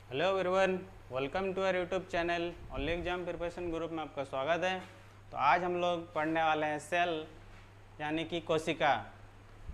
Hello everyone, welcome to our YouTube channel only exam preparation group में आपका स्वागत है। तो आज हम लोग पढ़ने वाले हैं सेल यानी कि कोशिका।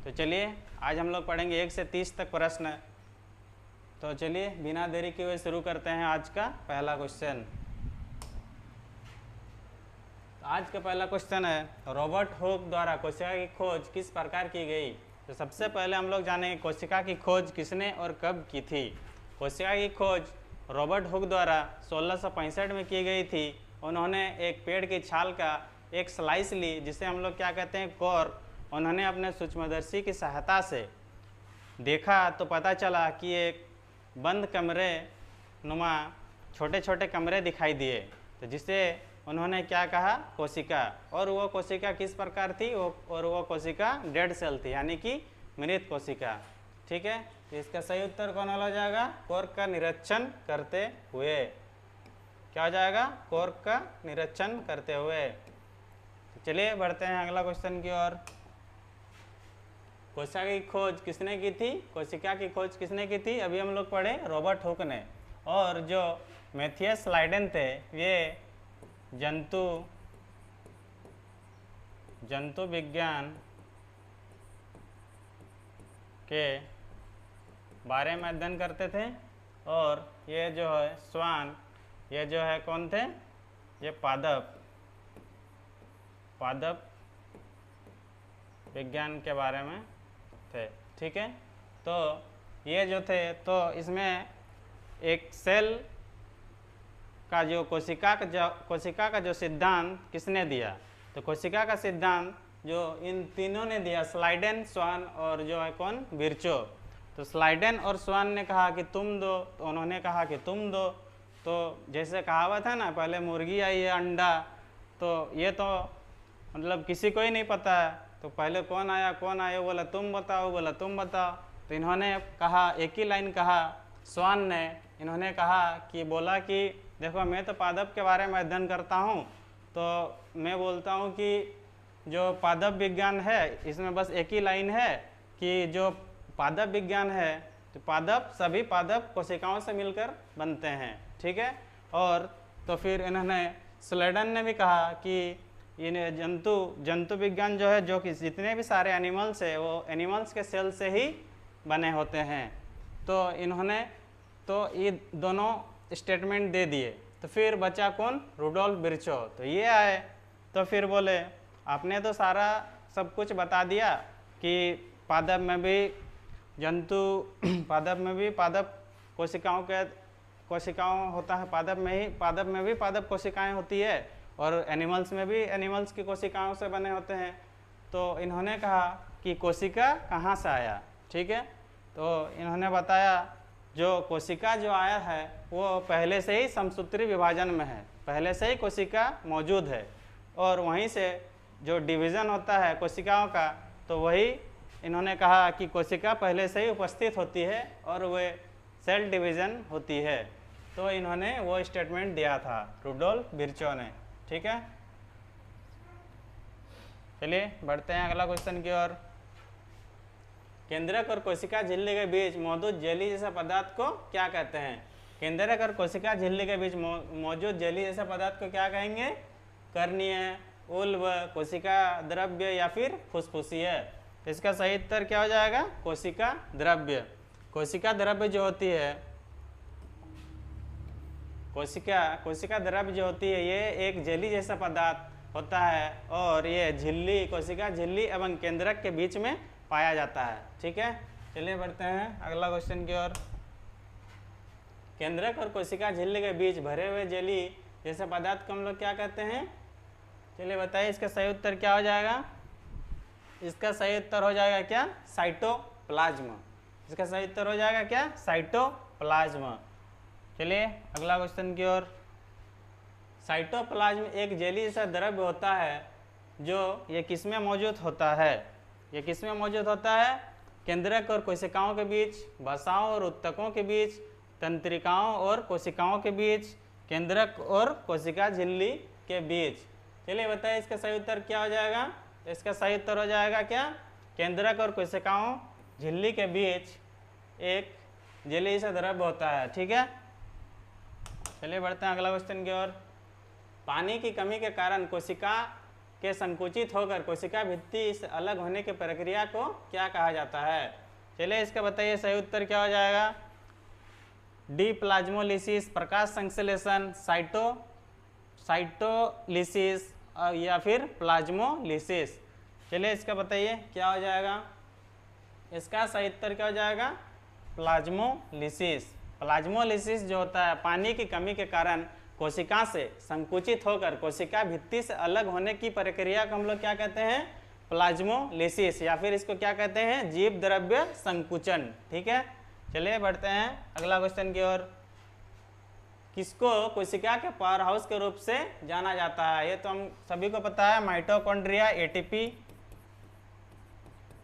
तो चलिए आज हम लोग पढ़ेंगे 1 से 30 तक प्रश्न। तो चलिए बिना देरी किए हुए शुरू करते हैं आज का पहला क्वेश्चन। तो आज का पहला क्वेश्चन है, रॉबर्ट हुक द्वारा कोशिका की खोज किस प्रकार की गई। तो सबसे पहले हम लोग जानेंगे कोशिका की खोज किसने और कब की थी। कोशिका की खोज रॉबर्ट हुक द्वारा 1665 में की गई थी। उन्होंने एक पेड़ की छाल का एक स्लाइस ली, जिसे हम लोग क्या कहते हैं, कोर। उन्होंने अपने सूक्ष्मदर्शी की सहायता से देखा तो पता चला कि एक बंद कमरे नुमा छोटे छोटे कमरे दिखाई दिए, तो जिसे उन्होंने क्या कहा, कोशिका। और वो कोशिका किस प्रकार थी, वो कोशिका डेड सेल थी यानी कि मृत कोशिका। ठीक है, तो इसका सही उत्तर कौन हो जाएगा, कोर्क का निरीक्षण करते हुए। क्या हो जाएगा, कोर्क का निरीक्षण करते हुए। तो चलिए बढ़ते हैं अगला क्वेश्चन की ओर। कोशिका की खोज किसने की थी, कोशिका की खोज किसने की थी, अभी हम लोग पढ़े रॉबर्ट हुक ने। और जो मैथियस लाइडेन थे ये जंतु विज्ञान के बारे में अध्ययन करते थे। और ये जो है स्वान, ये जो है कौन थे, ये पादप विज्ञान के बारे में थे। ठीक है, तो ये जो थे, तो इसमें एक सेल का जो कोशिका का जो सिद्धांत किसने दिया। तो कोशिका का सिद्धांत जो इन तीनों ने दिया, स्लाइडेन, स्वान और जो है कौन, विर्चो। तो स्लाइडेन और स्वान ने कहा कि तुम दो, तो उन्होंने कहा कि तुम दो। तो जैसे कहावत है ना, पहले मुर्गी आई है अंडा, तो ये तो मतलब किसी को ही नहीं पता है। तो पहले कौन आया, बोला तुम बताओ, बोला तुम बताओ। तो इन्होंने कहा, एक ही लाइन कहा स्वान ने, इन्होंने कहा कि बोला कि देखो मैं तो पादप के बारे में अध्ययन करता हूँ, तो मैं बोलता हूँ कि जो पादप विज्ञान है इसमें बस एक ही लाइन है कि जो पादप विज्ञान है, तो सभी पादप कोशिकाओं से मिलकर बनते हैं। ठीक है, और तो फिर इन्होंने स्लेडन ने भी कहा कि इन जंतु विज्ञान जो है, जो कि जितने भी सारे एनिमल्स है वो एनिमल्स के सेल से ही बने होते हैं। तो इन्होंने तो ये दोनों स्टेटमेंट दे दिए। तो फिर बचा कौन, रुडोल्फ विर्चो। तो ये आए, तो फिर बोले आपने तो सारा सब कुछ बता दिया कि पादप में भी पादप कोशिकाओं होता है, पादप में भी पादप कोशिकाएं होती है, और एनिमल्स में भी एनिमल्स की कोशिकाओं से बने होते हैं। तो इन्होंने कहा कि कोशिका कहाँ से आया। ठीक है, तो इन्होंने बताया जो कोशिका जो आया है वो पहले से ही समसूत्री विभाजन में है, पहले से ही कोशिका मौजूद है, और वहीं से जो डिवीज़न होता है कोशिकाओं का, तो वही इन्होंने कहा कि कोशिका पहले से ही उपस्थित होती है और वे सेल डिवीज़न होती है। तो इन्होंने वो स्टेटमेंट दिया था रुडोल्फ विर्चो ने। ठीक है, चलिए बढ़ते हैं अगला क्वेश्चन की ओर। केंद्रक और कोशिका झिल्ली के बीच मौजूद जेली जैसा पदार्थ को क्या कहते हैं। केंद्रक और कोशिका झिल्ली के बीच मौजूद जेली जैसा पदार्थ को क्या कहेंगे, कर्णीय, उल्ब, कोशिका द्रव्य या फिर फुसफुसीय। इसका सही उत्तर क्या हो जाएगा, कोशिका द्रव्य। कोशिका द्रव्य जो होती है, कोशिका द्रव्य जो होती है, ये एक जेली जैसा पदार्थ होता है, और ये झिल्ली, कोशिका झिल्ली एवं केंद्रक के बीच में पाया जाता है। ठीक है, चलिए बढ़ते हैं अगला क्वेश्चन की ओर। केंद्रक और कोशिका झिल्ली के बीच भरे हुए जेली जैसे पदार्थ को हम लोग क्या कहते हैं। चलिए बताइए इसका सही उत्तर क्या हो जाएगा। इसका सही उत्तर हो जाएगा क्या, साइटोप्लाज्म। इसका सही उत्तर हो जाएगा क्या, साइटोप्लाज्म। चलिए अगला क्वेश्चन की ओर। साइटोप्लाज्म एक जेली जैसा द्रव्य होता है जो ये किसमें मौजूद होता है, ये किसमें मौजूद होता है, केंद्रक और कोशिकाओं के बीच, वसाओं और उत्तकों के बीच, तंत्रिकाओं और कोशिकाओं के बीच, केंद्रक और कोशिका झिल्ली के बीच। चलिए बताइए इसका सही उत्तर क्या हो जाएगा। तो इसका सही उत्तर हो जाएगा क्या, केंद्रक और कोशिकाओं झिल्ली के बीच एक जेली जैसा द्रव्य होता है। ठीक है, चलिए बढ़ते हैं अगला क्वेश्चन की ओर। पानी की कमी के कारण कोशिका के संकुचित होकर कोशिका भित्ति से अलग होने की प्रक्रिया को क्या कहा जाता है? चलिए इसका बताइए सही उत्तर क्या हो जाएगा। डी प्लाज्मोलिसिस, प्रकाश संश्लेषण, साइटोलिसिस या फिर प्लाज्मोलिसिस। चलिए इसका बताइए क्या हो जाएगा। इसका सही उत्तर क्या हो जाएगा, प्लाज्मोलिसिस। प्लाज्मोलिसिस जो होता है पानी की कमी के कारण कोशिका से संकुचित होकर कोशिका भित्ति से अलग होने की प्रक्रिया को हम लोग क्या कहते हैं, प्लाज्मोलिसिस, या फिर इसको क्या कहते हैं, जीव द्रव्य संकुचन। ठीक है, चलिए बढ़ते हैं अगला क्वेश्चन की ओर। किसको कोशिका के पावर हाउस के रूप से जाना जाता है? ये तो हम सभी को पता है, mitochondria, ATP,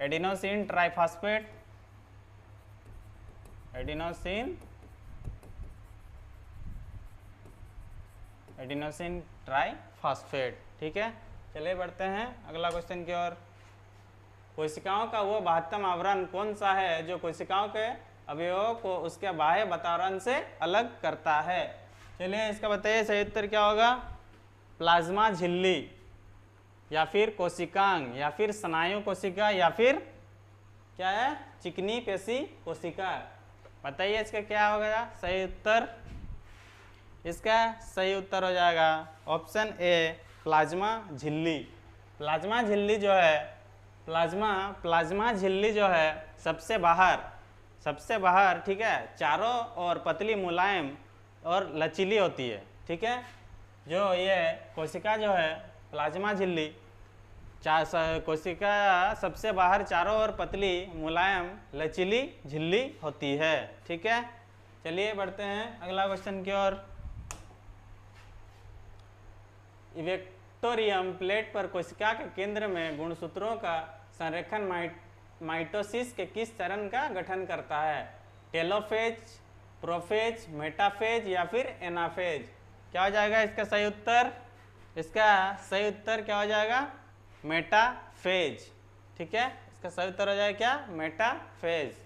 adenosine triphosphate, adenosine triphosphate. ठीक है, चलिए बढ़ते हैं अगला क्वेश्चन की ओर। कोशिकाओं का वो बाह्यतम आवरण कौन सा है जो कोशिकाओं के अवयवों को उसके बाह्य वातावरण से अलग करता है? चलिए इसका बताइए सही उत्तर क्या होगा। प्लाज्मा झिल्ली, या फिर कोशिकांग, या फिर स्नायु कोशिका, या फिर क्या है, चिकनी पेशी कोशिका। बताइए इसका क्या होगा सही उत्तर। इसका सही उत्तर हो जाएगा ऑप्शन ए, प्लाज्मा झिल्ली। प्लाज्मा झिल्ली जो है, प्लाज्मा झिल्ली जो है सबसे बाहर, ठीक है, चारों ओर पतली, मुलायम और लचीली होती है। ठीक है, जो ये कोशिका जो है प्लाज्मा झिल्ली, कोशिका सबसे बाहर चारों ओर पतली, मुलायम, लचीली झिल्ली होती है। ठीक है, चलिए बढ़ते हैं अगला क्वेश्चन की ओर। इवेक्टोरियम प्लेट पर कोशिका के केंद्र में गुणसूत्रों का संरेखन माइटोसिस के किस चरण का गठन करता है? टेलोफेज, प्रोफेज, मेटाफेज या फिर एनाफेज। क्या हो जाएगा इसका सही उत्तर? इसका सही उत्तर क्या हो जाएगा, मेटाफेज। ठीक है, इसका सही उत्तर हो जाएगा क्या, मेटाफेज।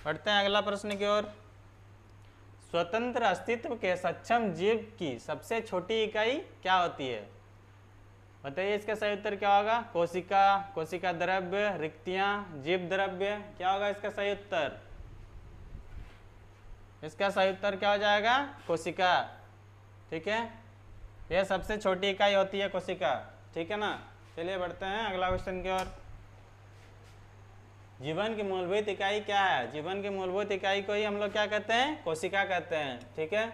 बढ़ते हैं अगला प्रश्न की ओर। स्वतंत्र अस्तित्व के सक्षम जीव की सबसे छोटी इकाई क्या होती है? बताइए इसका सही उत्तर क्या होगा। कोशिका, कोशिका द्रव्य, रिक्तियां, जीव द्रव्य। क्या होगा इसका सही उत्तर? इसका सही उत्तर क्या हो जाएगा, कोशिका। ठीक है, यह सबसे छोटी इकाई होती है कोशिका। ठीक है ना, चलिए बढ़ते हैं अगला क्वेश्चन की ओर। जीवन की मूलभूत इकाई क्या है? जीवन की मूलभूत इकाई को ही हम लोग क्या कहते हैं, कोशिका कहते हैं। ठीक है,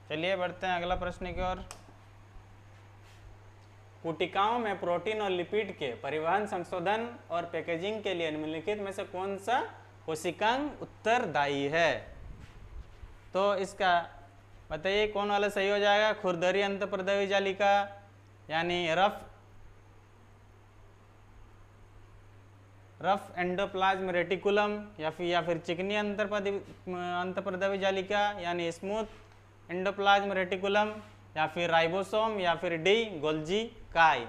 चलिए बढ़ते हैं अगला प्रश्न की ओर। कोशिकाओं में प्रोटीन और लिपिड के परिवहन, संशोधन और पैकेजिंग के लिए निम्नलिखित में से कौन सा कोशिकांग उत्तरदायी है? तो इसका बताइए कौन वाला सही हो जाएगा। खुरदरी अंतःप्रद्रवी जालिका, यानी रफ एंडोप्लाज्म रेटिकुलम, या फिर चिकनी अंतःप्रद्रवी जालिका, यानी स्मूथ एंडोप्लाज्म रेटिकुलम, या फिर राइबोसोम, या फिर डी गोल्जी काय।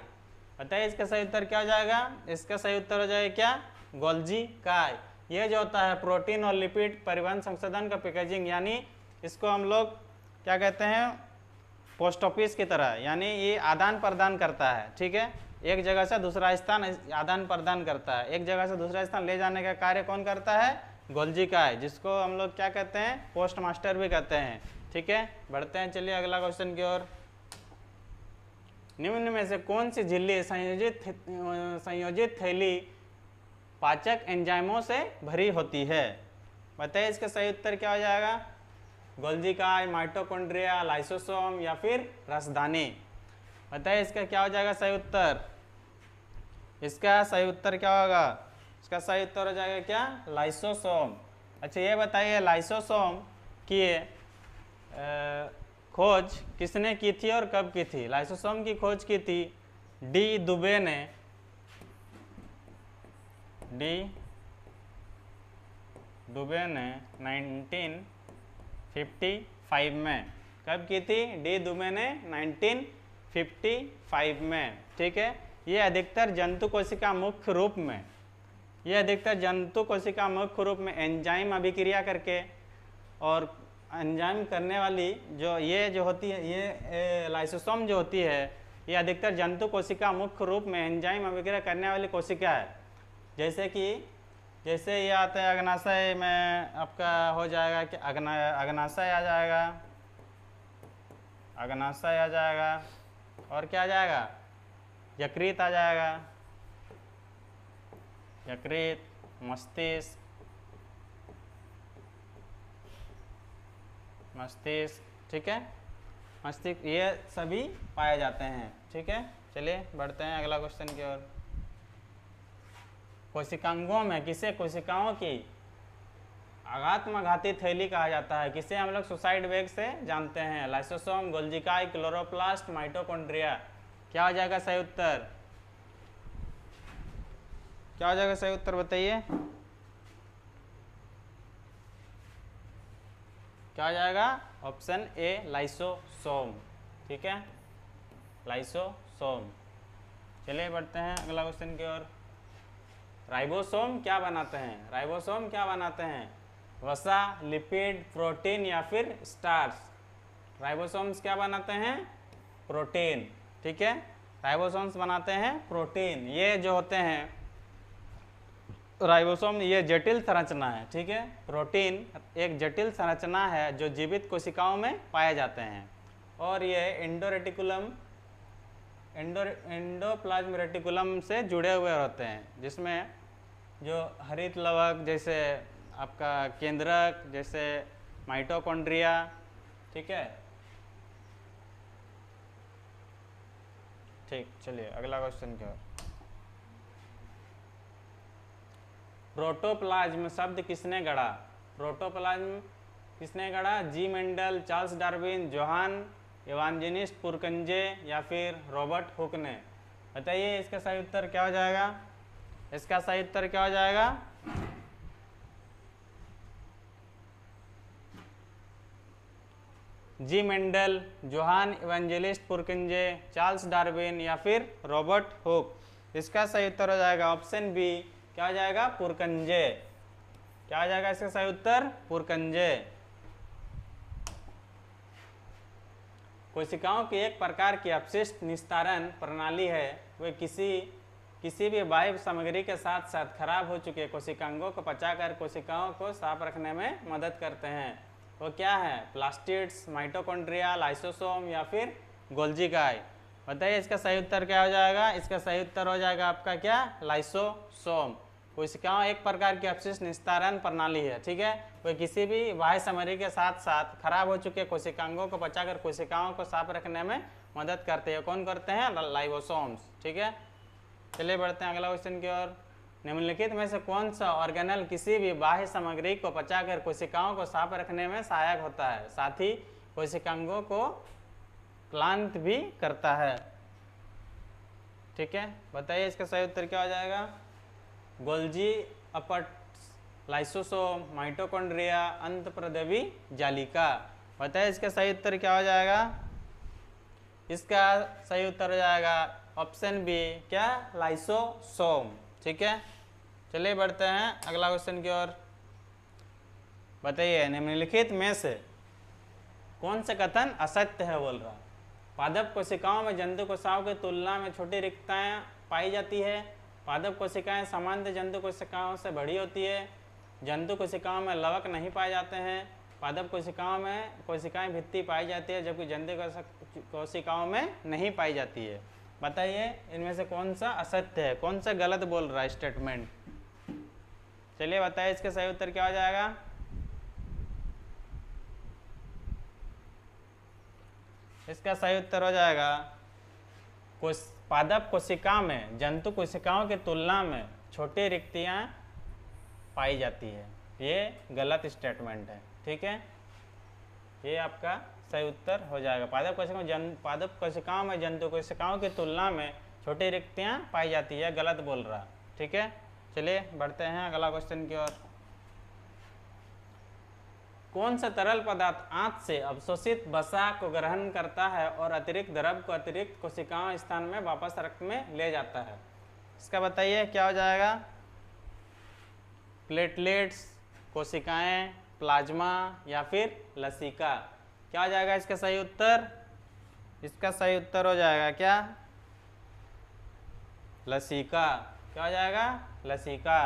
बताइए इसका सही उत्तर क्या हो जाएगा। इसका सही उत्तर हो जाएगा क्या, गोल्जी काय। ये जो होता है प्रोटीन और लिपिड परिवहन, संशोधन का पैकेजिंग, यानी इसको हम लोग क्या कहते हैं, पोस्ट ऑफिस की तरह, यानी ये आदान प्रदान करता है। ठीक है, एक जगह से दूसरा स्थान आदान प्रदान करता है, एक जगह से दूसरा स्थान ले जाने का कार्य कौन करता है, गोल्जी का है, जिसको हम लोग क्या कहते हैं, पोस्ट मास्टर भी कहते हैं। ठीक है, बढ़ते हैं चलिए अगला क्वेश्चन की ओर। निम्न में से कौन सी झिल्ली संयोजित थैली पाचक एंजाइमों से भरी होती है? बताइए इसका सही उत्तर क्या हो जाएगा। गोल्जी काय, माइटोकॉन्ड्रिया, लाइसोसोम या फिर रसदानी। बताइए इसका क्या हो जाएगा सही उत्तर। इसका सही उत्तर क्या होगा। इसका सही उत्तर हो जाएगा क्या, लाइसोसोम। अच्छा ये बताइए लाइसोसोम की खोज किसने की थी और कब की थी। लाइसोसोम की खोज की थी डी दुबे ने 1955 में। कब की थी, डी दुबे ने 1955 में। ठीक है, ये अधिकतर जंतु कोशिका मुख्य रूप में एंजाइम अभिक्रिया करके और एंजाइम करने वाली जो होती है, ये लाइसोसोम जो होती है, ये अधिकतर जंतु कोशिका मुख्य रूप में एंजाइम अभिक्रिया करने वाली कोशिका है। जैसे ये आता है अग्नाशय में, आपका हो जाएगा कि अग्नाशय आ जाएगा, अग्नाशय आ जाएगा, और क्या आ जाएगा, यकृत आ जाएगा, यकृत, मस्तिष्क, ठीक है, मस्तिष्क, ये सभी पाए जाते हैं। ठीक है, चलिए बढ़ते हैं अगला क्वेश्चन की ओर। कोशिकांगों में किसे कोशिकाओं की आघात्मघाती थैली कहा जाता है? किसे हम लोग सुसाइड बैग से जानते हैं? लाइसोसोम, गोल्जिकाई, क्लोरोप्लास्ट, माइटोकॉन्ड्रिया। क्या हो जाएगा सही उत्तर? क्या हो जाएगा सही उत्तर बताइए? क्या हो जाएगा? Option A, lysosome. ठीक है, लाइसोसोम। चलिए बढ़ते हैं अगला क्वेश्चन की ओर। राइबोसोम क्या बनाते हैं? राइबोसोम क्या बनाते हैं? वसा, लिपिड, प्रोटीन या फिर स्टार्च। राइबोसोम्स क्या बनाते हैं? प्रोटीन। ठीक है, राइबोसोम्स बनाते हैं प्रोटीन। ये जो होते हैं राइबोसोम, ये जटिल संरचना है। ठीक है, प्रोटीन एक जटिल संरचना है जो जीवित कोशिकाओं में पाए जाते हैं, और ये एंडोप्लाज्म रेटिकुलम से जुड़े हुए होते हैं, जिसमें जो हरित लवक जैसे आपका केंद्रक, जैसे माइटोकॉन्ड्रिया। ठीक है, ठीक, चलिए अगला क्वेश्चन की ओर। प्रोटोप्लाज्म शब्द किसने गढ़ा? प्रोटोप्लाज्म किसने गढ़ा? जी मेंडल, चार्ल्स डार्विन, जोहान इवांजेलिस्ट पुरकंजे या फिर रॉबर्ट हुक ने। बताइए इसका सही उत्तर क्या हो जाएगा? इसका सही उत्तर क्या हो जाएगा? जी मेंडल, जोहान इवांजेलिस्ट पुरकंजे, चार्ल्स डार्विन या फिर रॉबर्ट हुक। इसका सही उत्तर हो जाएगा ऑप्शन बी। क्या हो जाएगा? पुरकंजे। क्या हो जाएगा इसका सही उत्तर? पुरकंजे। कोशिकाओं की एक प्रकार की अपशिष्ट निस्तारण प्रणाली है। वे किसी भी बाह्य सामग्री के साथ साथ खराब हो चुके कोशिकांगों को पचाकर कोशिकाओं को साफ रखने में मदद करते हैं। वो क्या है? प्लास्टिड्स, माइटोकॉन्ड्रिया, लाइसोसोम या फिर गोल्जिकाई। बताइए इसका सही उत्तर क्या हो जाएगा? इसका सही उत्तर हो जाएगा आपका क्या? लाइसोसोम। कोशिकाओं एक प्रकार की अपशिष्ट निस्तारण प्रणाली है। ठीक है, वे किसी भी बाह्य सामग्री के साथ साथ खराब हो चुके कोशिकांगों को पचाकर कोशिकाओं को साफ रखने में मदद करते हैं। कौन करते हैं? लाइसोसोम्स। ठीक है, चलिए बढ़ते हैं अगला क्वेश्चन की ओर। निम्नलिखित में से कौन सा ऑर्गेनल किसी भी बाह्य सामग्री को पचाकर कोशिकाओं को साफ रखने में सहायक होता है, साथ ही कोशिकांगों को क्लांत भी करता है? ठीक है, बताइए इसका सही उत्तर क्या हो जाएगा? गोल्जी अपट्स, लाइसोसोम, माइटोकॉन्ड्रिया, अंतःप्रद्रवी जालिका। बताइए इसका सही उत्तर क्या हो जाएगा? इसका सही उत्तर हो जाएगा ऑप्शन बी, क्या? लाइसोसोम। ठीक है, चलिए बढ़ते हैं अगला क्वेश्चन की ओर। बताइए निम्नलिखित में से कौन से कथन असत्य है? बोल रहा, पादप कोशिकाओं में जंतु कोशिकाओं की तुलना में छोटी रिक्तताएं पाई जाती है। पादप कोशिकाएं सामान्य जंतु कोशिकाओं से बड़ी होती है। जंतु कोशिकाओं में लवक नहीं पाए जाते हैं। पादप कोशिकाओं में कोशिकाएं भित्ति पाई जाती है, जबकि जंतु कोशिकाओं में नहीं पाई जाती है। बताइए इनमें से कौन सा असत्य है, कौन सा गलत बोल रहा है स्टेटमेंट? चलिए बताइए इसका सही उत्तर क्या हो जाएगा? इसका सही उत्तर हो जाएगा पादप कोशिका में जंतु कोशिकाओं की तुलना में छोटी रिक्तियां पाई जाती है। ये गलत स्टेटमेंट है। ठीक है, ये आपका सही उत्तर हो जाएगा। पादप कोशिकाओं में जंतु कोशिकाओं की तुलना में छोटी रिक्तियां पाई जाती है, गलत बोल रहा। ठीक है, चलिए बढ़ते हैं अगला क्वेश्चन की ओर। कौन सा तरल पदार्थ आंत से अवशोषित वसा को ग्रहण करता है और अतिरिक्त द्रव को अतिरिक्त कोशिकाओं स्थान में वापस रक्त में ले जाता है? इसका बताइए क्या हो जाएगा? प्लेटलेट्स, कोशिकाएं, प्लाज्मा या फिर लसिका। क्या हो जाएगा इसका सही उत्तर? इसका सही उत्तर हो जाएगा क्या? लसिका। क्या हो जाएगा? लसिका।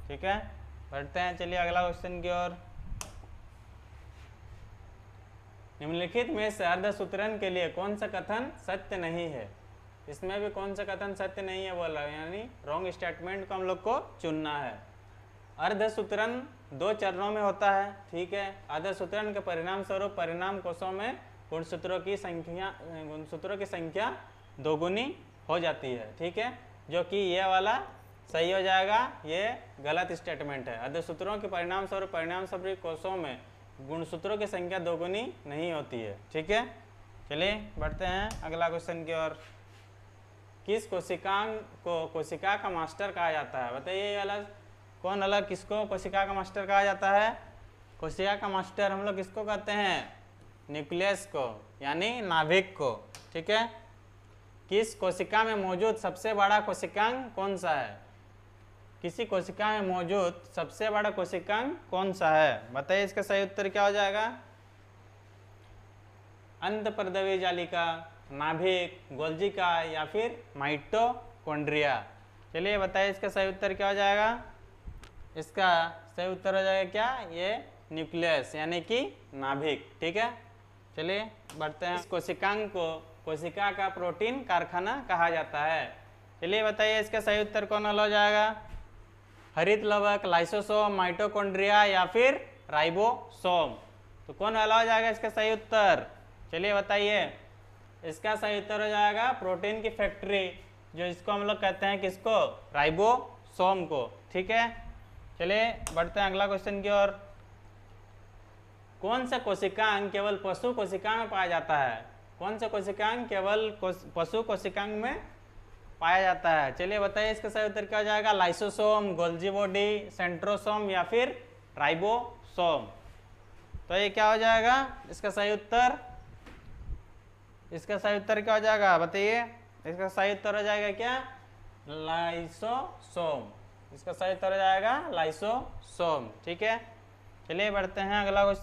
ठीक है, बढ़ते हैं। चलिए अगला क्वेश्चन की ओर। निम्नलिखित में से अर्धसूत्रण के लिए कौन सा कथन सत्य नहीं है? इसमें भी कौन सा कथन सत्य नहीं है बोल रहा है, यानी रॉन्ग स्टेटमेंट को हम लोग को चुनना है। अर्धसूत्रण 2 चरणों में होता है। ठीक है, अर्धसूत्रण के परिणाम स्वरूप परिणाम कोशों में गुणसूत्रों की संख्या दोगुनी हो जाती है। ठीक है, जो कि ये वाला सही हो जाएगा, ये गलत स्टेटमेंट है। अर्धसूत्रों के परिणाम स्वरूप परिणाम स्वरूप कोशों में गुणसूत्रों की संख्या दोगुनी नहीं होती है। ठीक है, चलिए बढ़ते हैं अगला क्वेश्चन की ओर। किस कोशिकांग को कोशिका का मास्टर कहा जाता है? बताइए ये अलग कौन अलग किसको कोशिका का मास्टर कहा जाता है? कोशिका का मास्टर हम लोग किसको कहते हैं? न्यूक्लियस को, यानी नाभिक को। ठीक है, किस कोशिका में मौजूद सबसे बड़ा कोशिकांग कौन सा है? किसी कोशिका में मौजूद सबसे बड़ा कोशिकांग कौन सा है? बताइए इसका सही उत्तर क्या हो जाएगा? अंतःपर्दवी जालिका, नाभिक, गोल्जिका या फिर माइटोकॉन्ड्रिया। चलिए बताइए इसका सही उत्तर क्या हो जाएगा? इसका सही उत्तर हो जाएगा क्या? ये न्यूक्लियस यानी कि नाभिक। ठीक है, चलिए बढ़ते हैं। इस कोशिकांग को कोशिका का प्रोटीन कारखाना कहा जाता है। चलिए बताइए इसका सही उत्तर कौन हो जाएगा? हरित लवक, लाइसोसोम, माइटोकॉन्ड्रिया या फिर राइबोसोम। तो कौन वाला हो जाएगा इसका सही उत्तर? चलिए बताइए। इसका सही उत्तर हो जाएगा प्रोटीन की फैक्ट्री, जो इसको हम लोग कहते हैं किसको? राइबोसोम को। ठीक है, चलिए बढ़ते हैं अगला क्वेश्चन की ओर। कौन सा कोशिकांग केवल पशु कोशिका में पाया जाता है? कौन सा कोशिकांग केवल पशु कोशिकांग में पाया जाता है? चलिए बताइए इसका सही उत्तर क्या हो जाएगा? लाइसोसोम, गोल्जी बॉडी, सेंट्रोसोम या फिर राइबोसोम। तो ये क्या हो जाएगा इसका सही उत्तर? इसका सही उत्तर क्या हो जाएगा बताइए? इसका सही उत्तर हो जाएगा क्या? लाइसोसोम। इसका सही उत्तर हो जाएगा लाइसोसोम। ठीक है, चलिए बढ़ते हैं अगला क्वेश्चन।